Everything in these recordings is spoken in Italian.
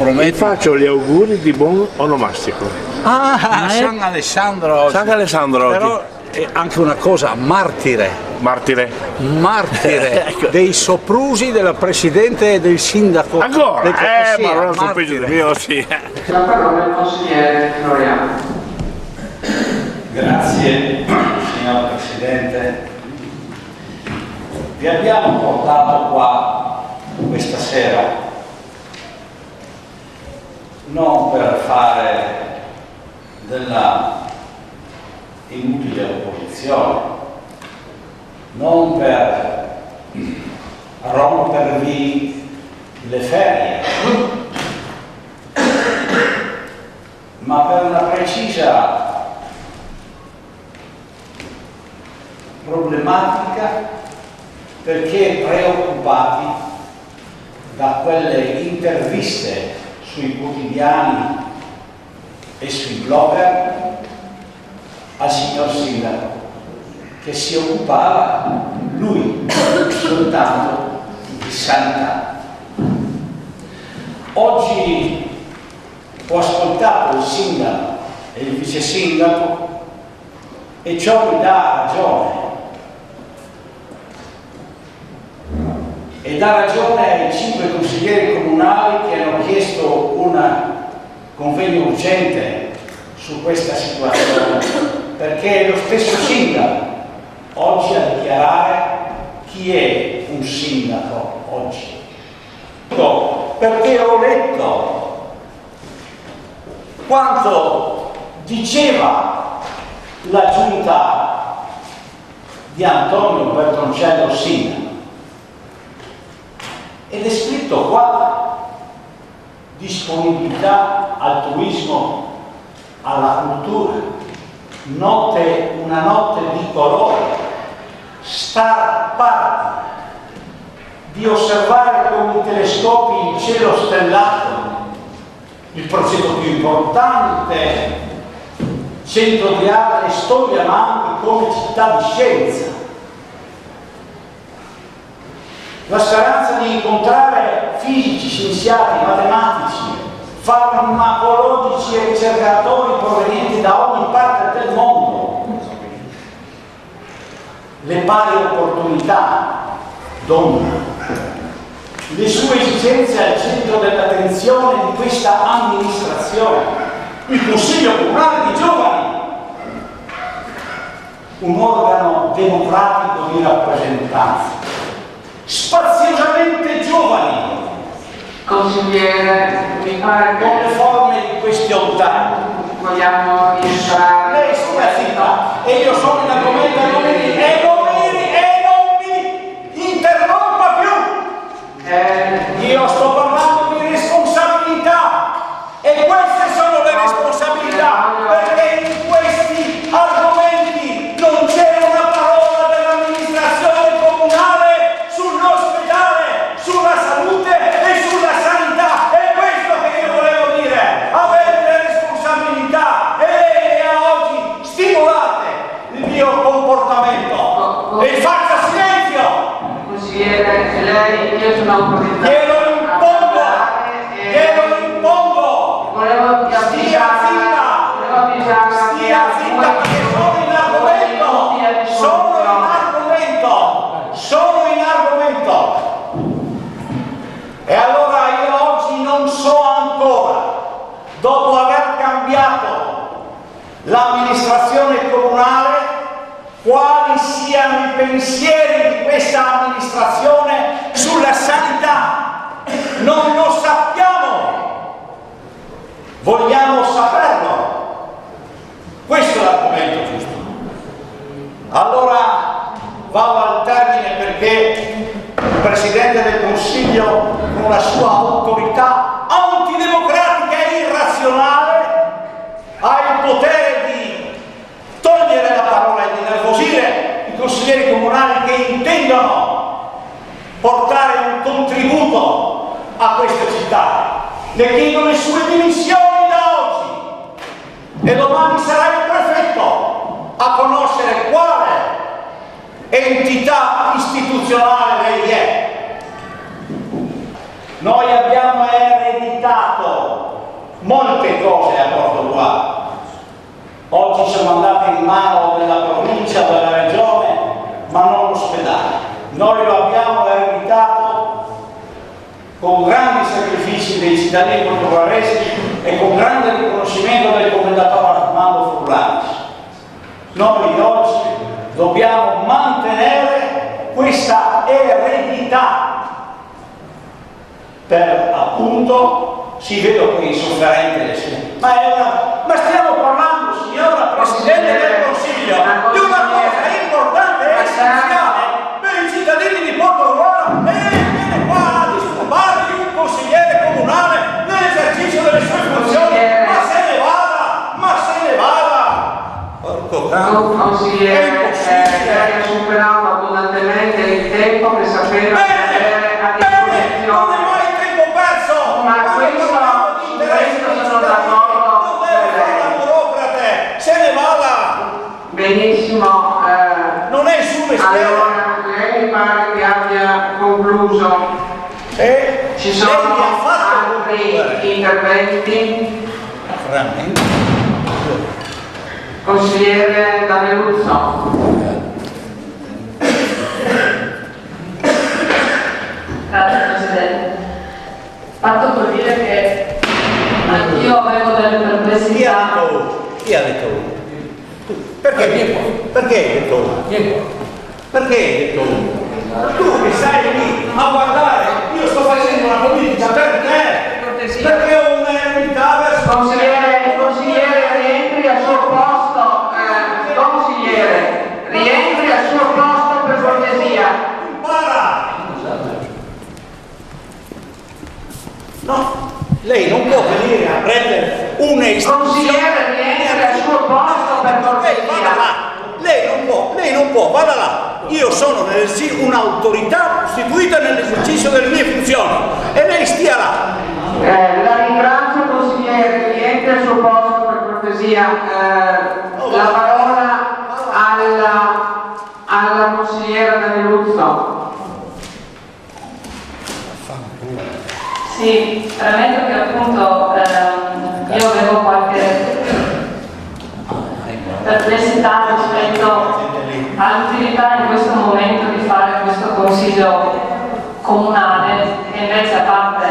prometti. Vi faccio gli auguri di buon onomastico. San Alessandro oggi. San Alessandro oggi. Però è anche una cosa, martire. Martire. Martire Ecco. dei soprusi della Presidente e del Sindaco. Ancora? Sì, Ma non sono martire. peggio mio, sì. La parola al consigliere Floriano. Grazie signor Presidente. Vi abbiamo portato qua questa sera non per fare della inutile opposizione, non per rompervi le ferie, ma per una precisa problematica, perché preoccupati da quelle interviste sui quotidiani e sui blogger al signor Sindaco, che si occupava lui soltanto di sanità. Oggi ho ascoltato il Sindaco e il Vice Sindaco e ciò mi dà ragione. E dà ragione ai 5 consiglieri comunali che hanno chiesto un convegno urgente su questa situazione, perché è lo stesso sindaco oggi a dichiarare chi è un sindaco oggi. Perché ho letto quanto diceva la giunta di Antonio Bertoncello sindaco. Ed è scritto qua: disponibilità, altruismo alla cultura, una notte di colore, star party, di osservare con i telescopi il cielo stellato, il progetto più importante, centro di arte e storia, ma anche come città di scienza. La speranza di incontrare fisici, scienziati, matematici, farmacologici e ricercatori provenienti da ogni parte del mondo. Le pari opportunità, donna, le sue esigenze al centro dell'attenzione di questa amministrazione, il Consiglio Comunale di Giovani, un organo democratico di rappresentanza, spaziosamente giovani, Consigliere, mi pare con le che forme di question time. vogliamo rientrare. Lei sta zitta e io sono in argomento e non mi interrompa più. Io sto parlando di responsabilità e queste sono le responsabilità, perché in questi argomenti non c'è una parola dell'amministrazione comunale sull'ospedale, sulla salute e sulla sanità. È questo che io volevo dire. Avete le responsabilità e lei oggi stimolate il mio comportamento e faccia silenzio. Consigliere, lei, io sono autorizzato. Glielo impongo. Volevo Stia zitta perché sono in argomento. E allora io oggi non so ancora, dopo aver cambiato l'amministrazione comunale, quali siano i pensieri di questa amministrazione sulla sanità. Non lo sappiamo. Vogliamo saperlo. Questo è l'argomento giusto. Allora vado al termine, perché il Presidente del Consiglio, con la sua autorità antidemocratica e irrazionale, ha il potere di togliere la parola e di nervosire i consiglieri comunali che intendono portare un contributo a questa città. Le chiedo le sue dimissioni da oggi e domani sarà il prefetto a conoscere quale entità istituzionale lei è. Noi abbiamo ereditato molte cose a Porto. Oggi siamo andati in mano della provincia, della regione, ma non l'ospedale. Noi lo abbiamo ereditato con grandi sacrifici dei cittadini portoghesi e con grande riconoscimento del commendatore Armando Furlanis. Noi oggi dobbiamo mantenere questa eredità per appunto, si vedo qui sofferente, ma stiamo parlando, signora Presidente del Consiglio, di una cosa importante e essenziale per i cittadini di Portogruaro e viene qua a disturbare di un consigliere comunale nell'esercizio delle sue funzioni, ma se ne vada! Porco cane, consigliere, lei ha superato abbondantemente il tempo che sapeva avere a disposizione. Ma questo sono d'accordo. Se ne vada! Benissimo. Non è il suo mestiere. Allora, lei mi pare che abbia concluso. Ci sono altri interventi? Veramente? Consigliere Danneluzzo. Grazie Presidente. Parto per dire che anch'io avevo delle perplessità. Chi ha detto uno? Perché hai detto uno? Perché hai detto uno? Tu che stai lì a guardare, io sto facendo una politica per te, perché ho un'eredità verso Consigliere, rientri al suo posto. Consigliere, rientri al suo posto per cortesia. Impara! No, lei non può venire a prendere un'istruzione. Consigliere, rientri al suo posto per cortesia. Lei non può, vada là. Io sono un'autorità costituita nell'esercizio delle mie funzioni e lei stia là. La ringrazio consigliere, rientri al suo posto per cortesia. La parola alla consigliera Danneluzzo. Sì, premetto che appunto io avevo qualche perplessità rispetto all'utilità in questo momento di fare questo consiglio comunale e invece, a parte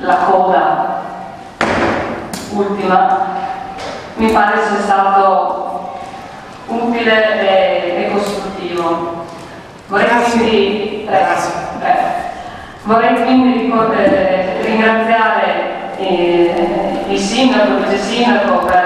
la coda ultima, mi pare sia stato utile e costruttivo. Vorrei quindi ringraziare il sindaco, il vice sindaco per